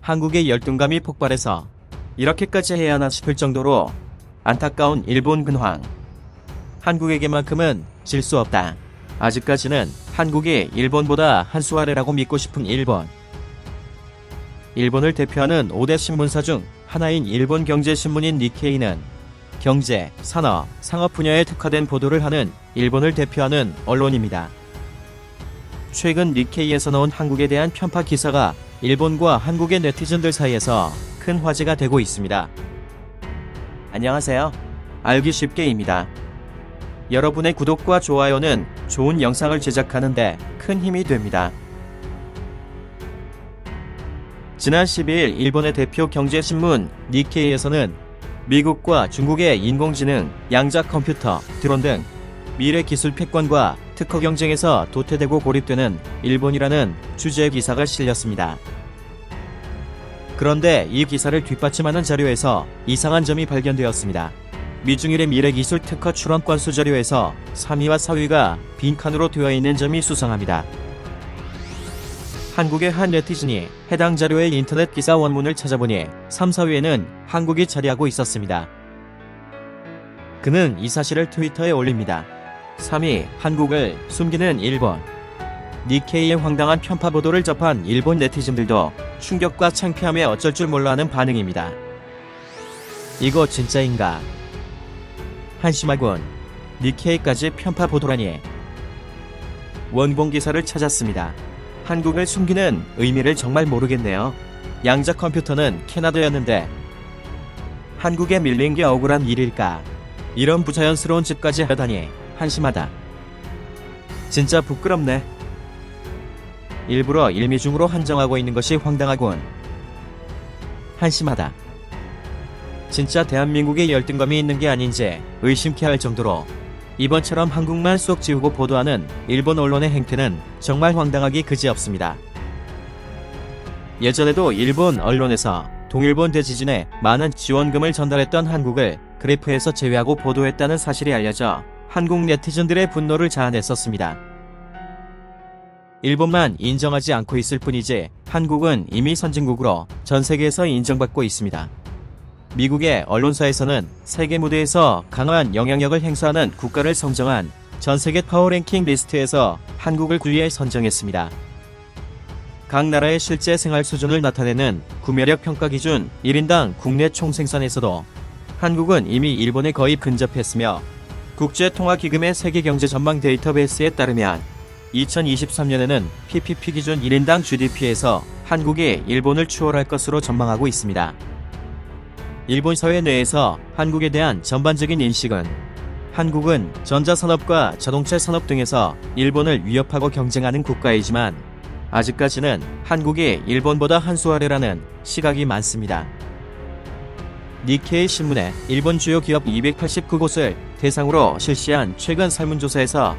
한국의 열등감이 폭발해서 이렇게까지 해야 하나 싶을 정도로 안타까운 일본 근황. 한국에게만큼은 질 수 없다. 아직까지는 한국이 일본보다 한 수 아래라고 믿고 싶은 일본. 일본을 대표하는 5대 신문사 중 하나인 일본 경제신문인 니케이는 경제, 산업, 상업 분야에 특화된 보도를 하는 일본을 대표하는 언론입니다. 최근 니케이에서 나온 한국에 대한 편파 기사가 일본과 한국의 네티즌들 사이에서 큰 화제가 되고 있습니다. 안녕하세요. 알기 쉽게입니다. 여러분의 구독과 좋아요는 좋은 영상을 제작하는데 큰 힘이 됩니다. 지난 12일 일본의 대표 경제신문 니케이에서는 미국과 중국의 인공지능, 양자 컴퓨터, 드론 등 미래 기술 패권과 특허 경쟁에서 도태되고 고립되는 일본이라는 주제의 기사가 실렸습니다. 그런데 이 기사를 뒷받침하는 자료에서 이상한 점이 발견되었습니다. 미중일의 미래기술 특허 출원 건수 자료에서 3위와 4위가 빈칸으로 되어 있는 점이 수상합니다. 한국의 한 네티즌이 해당 자료의 인터넷 기사 원문을 찾아보니 3, 4위에는 한국이 자리하고 있었습니다. 그는 이 사실을 트위터에 올립니다. 3위 한국을 숨기는 일본. 니케이의 황당한 편파 보도를 접한 일본 네티즌들도 충격과 창피함에 어쩔 줄 몰라 하는 반응입니다. 이거 진짜인가? 한심하군. 니케이까지 편파 보도라니. 원본 기사를 찾았습니다. 한국을 숨기는 의미를 정말 모르겠네요. 양자 컴퓨터는 캐나다였는데 한국에 밀린 게 억울한 일일까? 이런 부자연스러운 짓까지 하다니 한심하다. 진짜 부끄럽네. 일부러 일미중으로 한정하고 있는 것이 황당하군. 한심하다. 진짜 대한민국에 열등감이 있는 게 아닌지 의심케 할 정도로 이번처럼 한국만 쏙 지우고 보도하는 일본 언론의 행태는 정말 황당하기 그지없습니다. 예전에도 일본 언론에서 동일본 대지진에 많은 지원금을 전달했던 한국을 그래프에서 제외하고 보도했다는 사실이 알려져 한국 네티즌들의 분노를 자아냈었습니다. 일본만 인정하지 않고 있을 뿐이지 한국은 이미 선진국으로 전 세계에서 인정받고 있습니다. 미국의 언론사에서는 세계 무대에서 강한 영향력을 행사하는 국가를 선정한 전세계 파워랭킹 리스트에서 한국을 9위에 선정했습니다. 각 나라의 실제 생활 수준을 나타내는 구매력 평가 기준 1인당 국내 총생산에서도 한국은 이미 일본에 거의 근접했으며 국제통화기금의 세계경제 전망 데이터베이스에 따르면 2023년에는 PPP 기준 1인당 GDP에서 한국이 일본을 추월할 것으로 전망하고 있습니다. 일본 사회 내에서 한국에 대한 전반적인 인식은 한국은 전자산업과 자동차 산업 등에서 일본을 위협하고 경쟁하는 국가이지만 아직까지는 한국이 일본보다 한 수 아래라는 시각이 많습니다. 니케이 신문의 일본 주요 기업 289곳을 대상으로 실시한 최근 설문조사에서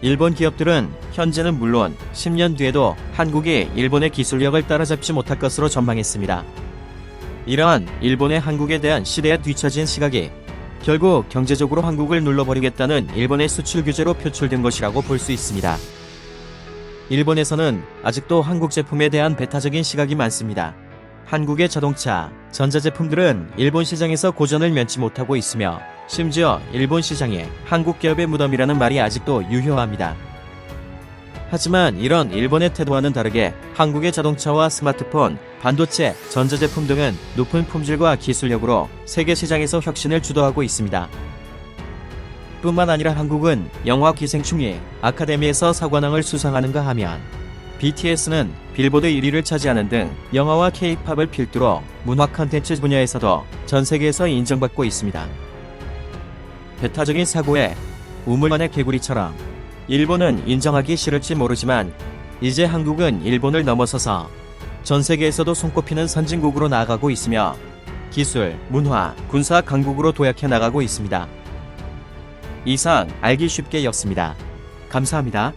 일본 기업들은 현재는 물론 10년 뒤에도 한국이 일본의 기술력을 따라잡지 못할 것으로 전망했습니다. 이러한 일본의 한국에 대한 시대에 뒤처진 시각이 결국 경제적으로 한국을 눌러버리겠다는 일본의 수출 규제로 표출된 것이라고 볼 수 있습니다. 일본에서는 아직도 한국 제품에 대한 배타적인 시각이 많습니다. 한국의 자동차, 전자제품들은 일본 시장에서 고전을 면치 못하고 있으며 심지어 일본 시장이 한국 기업의 무덤이라는 말이 아직도 유효합니다. 하지만 이런 일본의 태도와는 다르게 한국의 자동차와 스마트폰, 반도체, 전자제품 등은 높은 품질과 기술력으로 세계 시장에서 혁신을 주도하고 있습니다. 뿐만 아니라 한국은 영화 기생충이 아카데미에서 사관왕을 수상하는가 하면 BTS는 빌보드 1위를 차지하는 등 영화와 K-팝을 필두로 문화 콘텐츠 분야에서도 전 세계에서 인정받고 있습니다. 배타적인 사고에 우물만의 개구리처럼 일본은 인정하기 싫을지 모르지만 이제 한국은 일본을 넘어서서 전 세계에서도 손꼽히는 선진국으로 나아가고 있으며 기술, 문화, 군사 강국으로 도약해 나가고 있습니다. 이상 알기 쉽게였습니다. 감사합니다.